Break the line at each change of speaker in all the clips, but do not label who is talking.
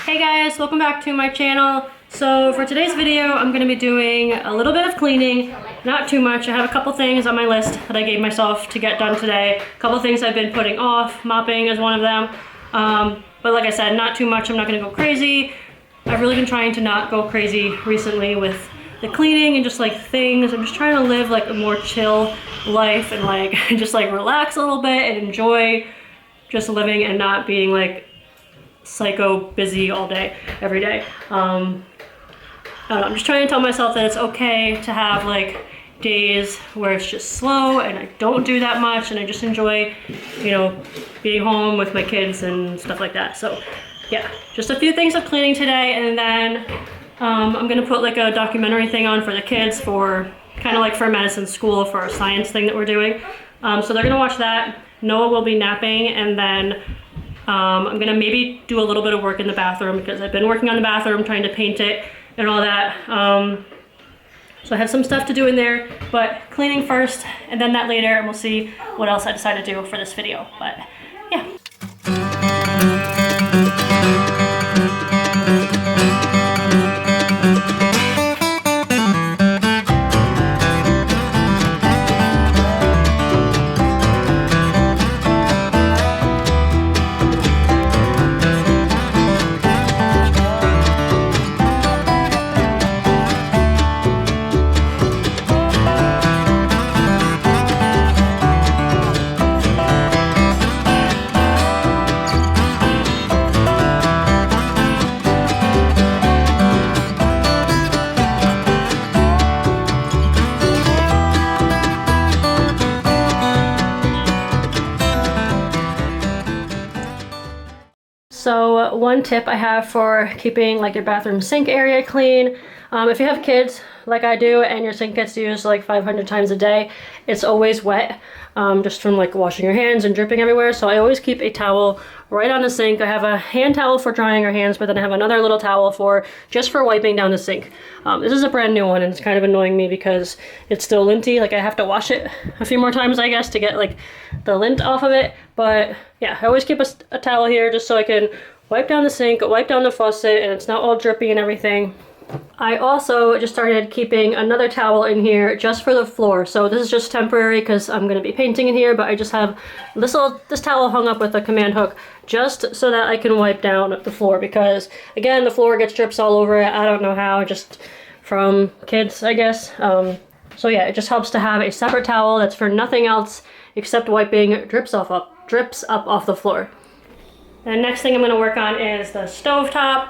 Hey guys, welcome back to my channel. So for today's video, I'm going to be doing a little bit of cleaning, not too much. I have a couple things on my list that I gave myself to get done today. A couple things I've been putting off, mopping is one of them. But like I said, not too much. I'm not going to go crazy. I've really been trying to not go crazy recently with the cleaning and just like things. I'm just trying to live like a more chill life and like just like relax a little bit and enjoy just living and not being like psycho busy all day, every day. I don't know, I'm just trying to tell myself that it's okay to have like days where it's just slow and I don't do that much and I just enjoy, you know, being home with my kids and stuff like that. So yeah, just a few things of cleaning today, and then I'm gonna put like a documentary thing on for the kids for kind of like for medicine school for a science thing that we're doing. So they're gonna watch that. Noah will be napping, and then I'm gonna maybe do a little bit of work in the bathroom because I've been working on the bathroom, trying to paint it and all that. So I have some stuff to do in there, but cleaning first and then that later, and we'll see what else I decide to do for this video. But yeah. So one tip I have for keeping like your bathroom sink area clean, if you have kids like I do and your sink gets used like 500 times a day, it's always wet just from like washing your hands and dripping everywhere. So I always keep a towel right on the sink. I have a hand towel for drying our hands, but then I have another little towel for just for wiping down the sink. This is a brand new one and it's kind of annoying me because it's still linty. Like I have to wash it a few more times, I guess, to get like the lint off of it. But yeah, I always keep a towel here just so I can wipe down the sink, wipe down the faucet, and it's not all drippy and everything. I also just started keeping another towel in here just for the floor. So this is just temporary because I'm going to be painting in here, but I just have this towel hung up with a command hook just so that I can wipe down the floor, because again, the floor gets drips all over it. I don't know how, just from kids, I guess. So yeah, it just helps to have a separate towel that's for nothing else except wiping drips up off the floor. And next thing I'm going to work on is the stovetop.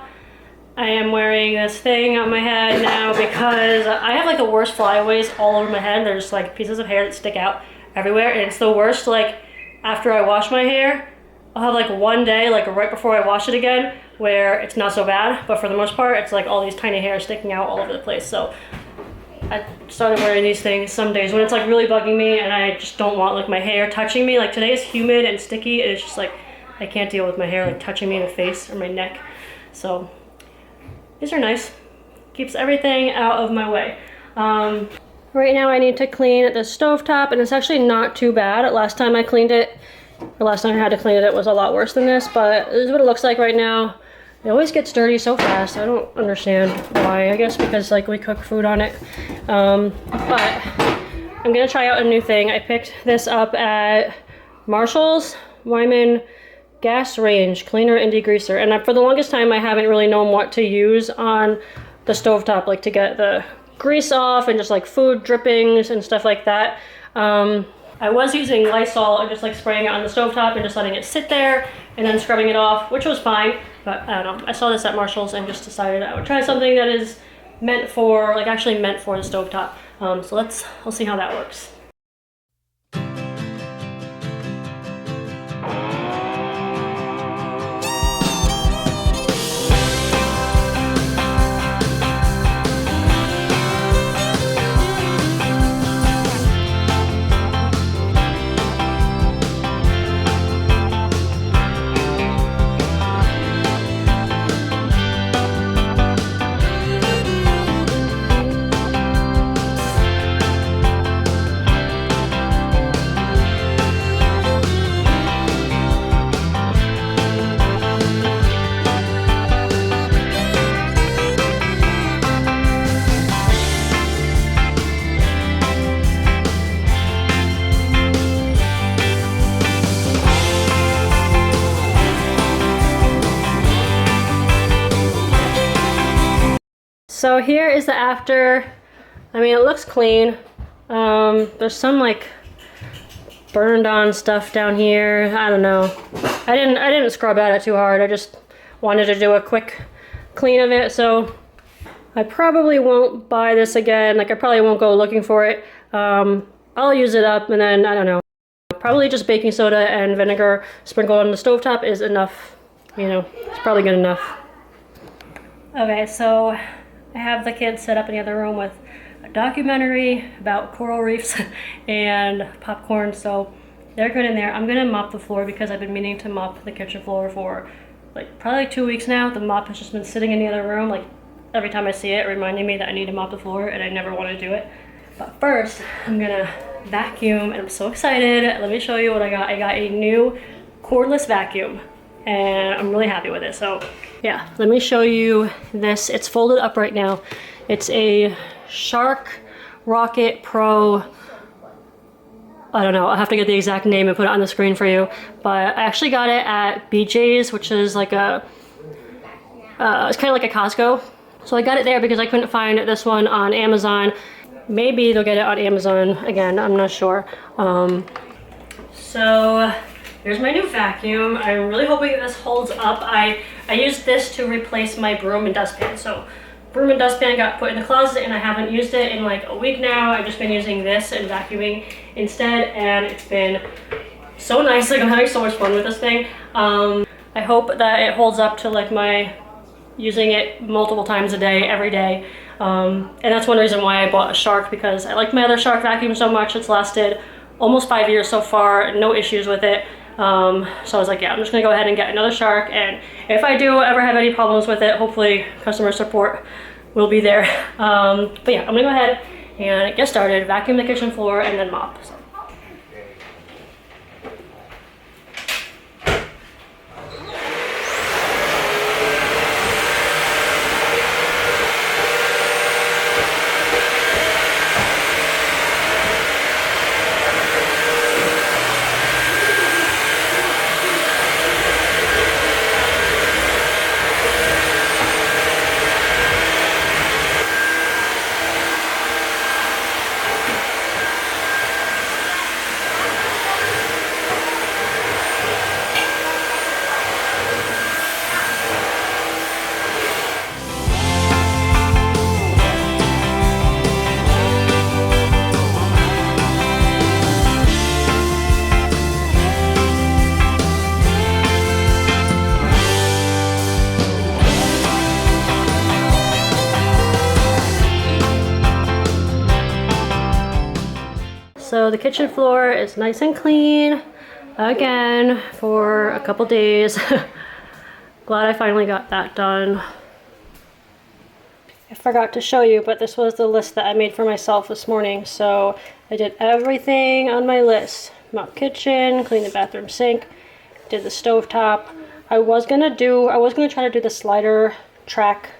I am wearing this thing on my head now because I have like the worst flyaways all over my head. There's like pieces of hair that stick out everywhere, and it's the worst like after I wash my hair. I'll have like one day like right before I wash it again where it's not so bad, but for the most part it's like all these tiny hairs sticking out all over the place. So I started wearing these things some days when it's like really bugging me and I just don't want like my hair touching me. Like today is humid and sticky and it's just like I can't deal with my hair like touching me in the face or my neck. So these are nice. Keeps everything out of my way. Right now I need to clean the stovetop, and it's actually not too bad. Last time I cleaned it, the last time I had to clean it, it was a lot worse than this, but this is what it looks like right now. It always gets dirty so fast. I don't understand why. I guess because like we cook food on it. But I'm gonna try out a new thing. I picked this up at Marshall's Wyman gas range cleaner and degreaser, and for the longest time I haven't really known what to use on the stovetop, like to get the grease off and just like food drippings and stuff like that. I was using Lysol and just like spraying it on the stovetop and just letting it sit there and then scrubbing it off, which was fine, but I don't know, I saw this at Marshall's and just decided I would try something that is meant for, like actually meant for the stovetop. So we'll see how that works. So here is the after. I mean, it looks clean. There's some like burned on stuff down here. I don't know. I didn't scrub at it too hard. I just wanted to do a quick clean of it. So I probably won't buy this again. Like I probably won't go looking for it. I'll use it up and then I don't know. Probably just baking soda and vinegar sprinkled on the stovetop is enough. You know, it's probably good enough. Okay, so I have the kids set up in the other room with a documentary about coral reefs and popcorn, so they're good in there. I'm gonna mop the floor because I've been meaning to mop the kitchen floor for like probably 2 weeks now. The mop has just been sitting in the other room, like every time I see it reminding me that I need to mop the floor, and I never want to do it. But first, I'm gonna vacuum, and I'm so excited. Let me show you what I got. I got a new cordless vacuum, and I'm really happy with it. So yeah, let me show you this. It's folded up right now. It's a Shark Rocket Pro. I don't know, I'll have to get the exact name and put it on the screen for you. But I actually got it at BJ's, which is like a, it's kind of like a Costco. So I got it there because I couldn't find this one on Amazon. Maybe they'll get it on Amazon again, I'm not sure. So here's my new vacuum. I'm really hoping that this holds up. I used this to replace my broom and dustpan. So broom and dustpan got put in the closet and I haven't used it in like a week now. I've just been using this and vacuuming instead, and it's been so nice. Like I'm having so much fun with this thing. I hope that it holds up to like my using it multiple times a day, every day. And that's one reason why I bought a Shark, because I like my other Shark vacuum so much. It's lasted almost 5 years so far, no issues with it. So I was like, yeah, I'm just gonna go ahead and get another Shark, and if I do ever have any problems with it, hopefully customer support will be there. But yeah, I'm gonna go ahead and get started, vacuum the kitchen floor, and then mop. So. So the kitchen floor is nice and clean again for a couple days. Glad I finally got that done. I forgot to show you, but this was the list that I made for myself this morning. So I did everything on my list. Mop kitchen, clean the bathroom sink, did the stovetop. I was gonna try to do the slider track,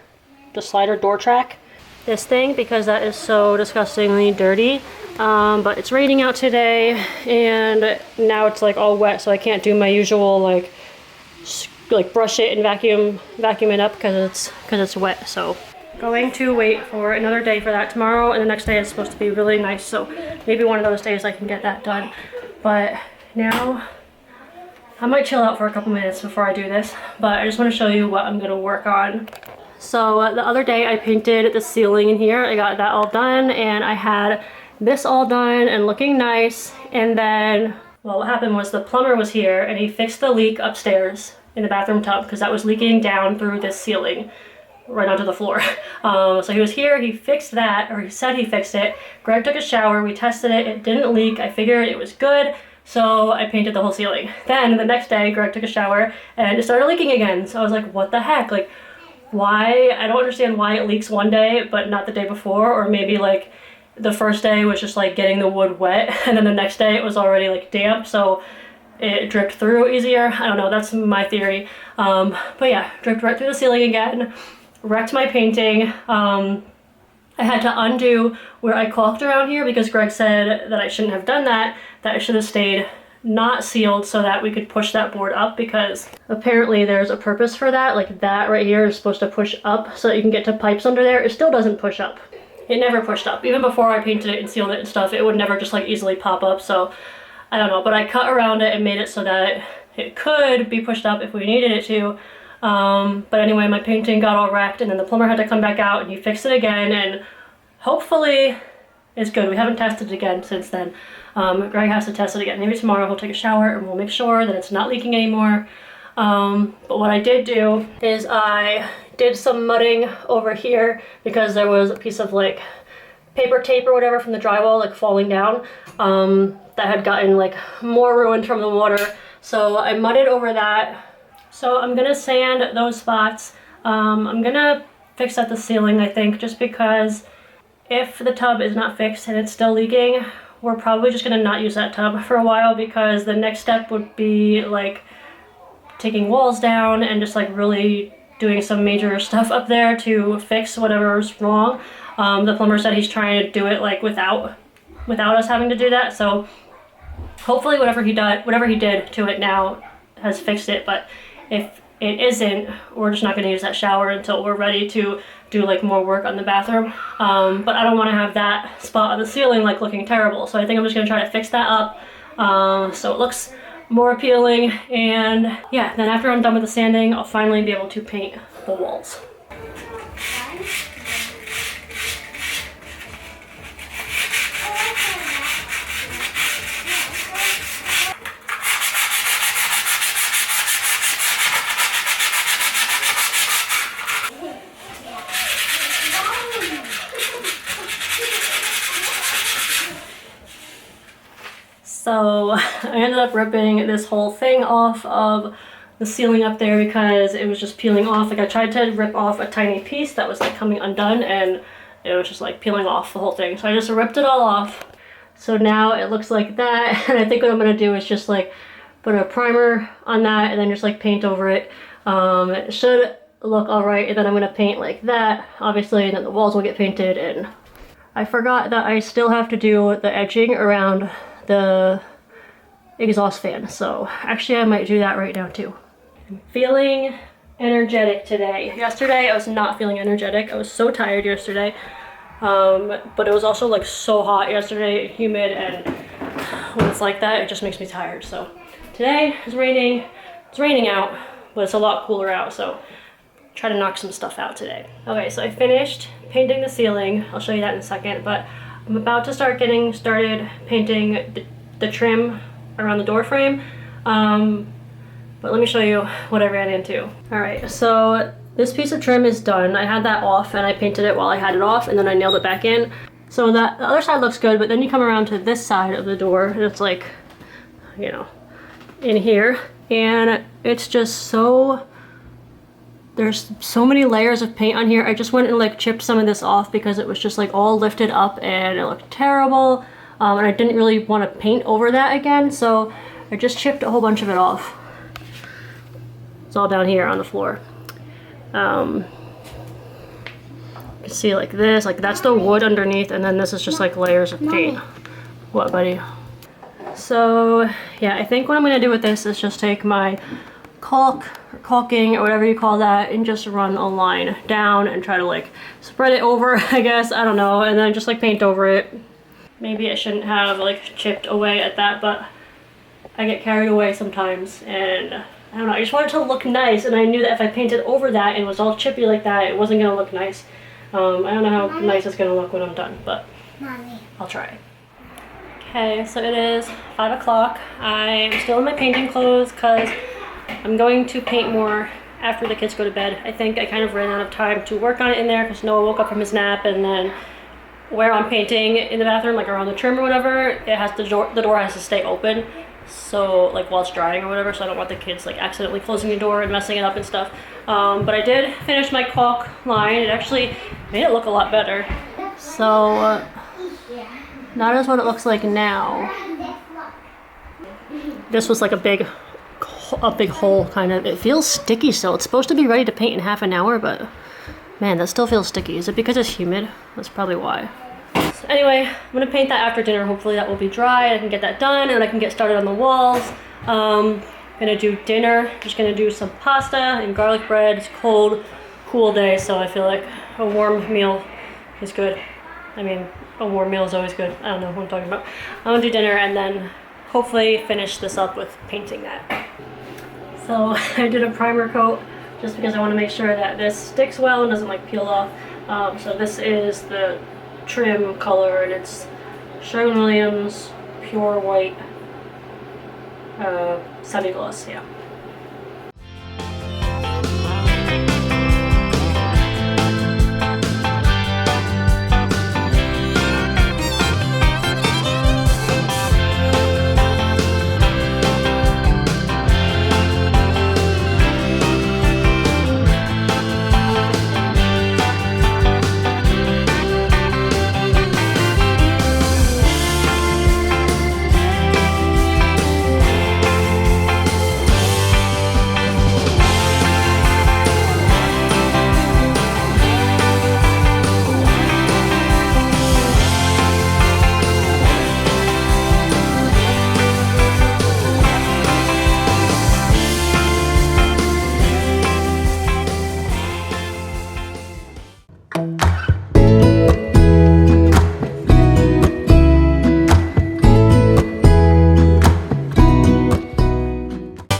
the slider door track, this thing, because that is so disgustingly dirty. But it's raining out today and now it's like all wet, so I can't do my usual like brush it and vacuum it up because it's wet. So going to wait for another day for that tomorrow, and the next day is supposed to be really nice, so maybe one of those days I can get that done. But now I might chill out for a couple minutes before I do this, but I just want to show you what I'm going to work on. So the other day I painted the ceiling in here. I got that all done and I had this all done and looking nice, and then, well, what happened was the plumber was here and he fixed the leak upstairs in the bathroom tub because that was leaking down through this ceiling right onto the floor. So he was here, he fixed that, or he said he fixed it. Greg took a shower, we tested it, it didn't leak. I figured it was good, so I painted the whole ceiling. Then the next day Greg took a shower and it started leaking again. So I was like, what the heck? Like, why? I don't understand why it leaks one day but not the day before, or maybe like the first day was just like getting the wood wet and then the next day it was already like damp, so it dripped through easier. I don't know, that's my theory. But yeah, dripped right through the ceiling again, wrecked my painting. I had to undo where I caulked around here because Greg said that I shouldn't have done that, that I should have stayed not sealed so that we could push that board up, because apparently there's a purpose for that. Like that right here is supposed to push up so that you can get to pipes under there. It still doesn't push up. It never pushed up. Even before I painted it and sealed it and stuff, it would never just like easily pop up. So I don't know, but I cut around it and made it so that it could be pushed up if we needed it to. But anyway, my painting got all wrecked, and then the plumber had to come back out and he fixed it again, and hopefully it's good. We haven't tested it again since then. Greg has to test it again. Maybe tomorrow he'll take a shower and we'll make sure that it's not leaking anymore. But what I did do is I did some mudding over here because there was a piece of like paper tape or whatever from the drywall like falling down that had gotten like more ruined from the water. So I mudded over that. So I'm gonna sand those spots. I'm gonna fix up the ceiling, I think, just because if the tub is not fixed and it's still leaking, we're probably just gonna not use that tub for a while, because the next step would be like taking walls down and just like really doing some major stuff up there to fix whatever's wrong. The plumber said he's trying to do it like without us having to do that. So hopefully whatever he did to it now has fixed it. But if it isn't, we're just not going to use that shower until we're ready to do like more work on the bathroom. But I don't want to have that spot on the ceiling like looking terrible. So I think I'm just going to try to fix that up so it looks more appealing. And yeah, then after I'm done with the sanding, I'll finally be able to paint the walls. So I ended up ripping this whole thing off of the ceiling up there because it was just peeling off. Like I tried to rip off a tiny piece that was like coming undone, and it was just like peeling off the whole thing. So I just ripped it all off. So now it looks like that. And I think what I'm gonna do is just like put a primer on that and then just like paint over it. It should look all right. And then I'm gonna paint like that, obviously, and then the walls will get painted. And I forgot that I still have to do the edging around the exhaust fan, so actually I might do that right now too. I'm feeling energetic today. Yesterday I was not feeling energetic. I was so tired yesterday, but it was also like so hot yesterday, humid, and when it's like that it just makes me tired. So today it's raining out, but it's a lot cooler out, so try to knock some stuff out today. Okay, so I finished painting the ceiling. I'll show you that in a second, but I'm about to start getting started painting the trim around the door frame, but let me show you what I ran into. All right, so this piece of trim is done. I had that off and I painted it while I had it off, and then I nailed it back in. So that the other side looks good, but then you come around to this side of the door and it's like, you know, in here, and it's just so, there's so many layers of paint on here. I just went and like chipped some of this off because it was just like all lifted up and it looked terrible. And I didn't really want to paint over that again, so I just chipped a whole bunch of it off. It's all down here on the floor. You can see like this, like that's the wood underneath, and then this is just like layers of paint. What, buddy? So yeah, I think what I'm gonna do with this is just take my caulk or caulking or whatever you call that and just run a line down and try to like spread it over, I guess, I don't know, and then just like paint over it. Maybe I shouldn't have like chipped away at that, but I get carried away sometimes, and I don't know, I just want it to look nice, and I knew that if I painted over that and it was all chippy like that, it wasn't gonna look nice. I don't know how nice it's gonna look when I'm done, but I'll try. Okay, so it is 5 o'clock. I'm still in my painting clothes because I'm going to paint more after the kids go to bed. I think I kind of ran out of time to work on it in there because Noah woke up from his nap, and then where I'm painting in the bathroom, like around the trim or whatever, it has the door has to stay open, so like while it's drying or whatever, so I don't want the kids like accidentally closing the door and messing it up and stuff. But I did finish my caulk line. It actually made it look a lot better. So that is what it looks like now. This was like a big hole kind of. It feels sticky still. It's supposed to be ready to paint in half an hour, but man, that still feels sticky. Is it because it's humid? That's probably why. So anyway, I'm gonna paint that after dinner. Hopefully that will be dry. I can get that done and I can get started on the walls. Gonna do dinner. Just gonna do some pasta and garlic bread. It's cold, cool day, so I feel like a warm meal is good. I mean, a warm meal is always good. I don't know what I'm talking about. I'm gonna do dinner and then hopefully finish this up with painting that. So I did a primer coat just because I want to make sure that this sticks well and doesn't like peel off. So this is the trim color and it's Sherwin-Williams Pure White semi-gloss, yeah.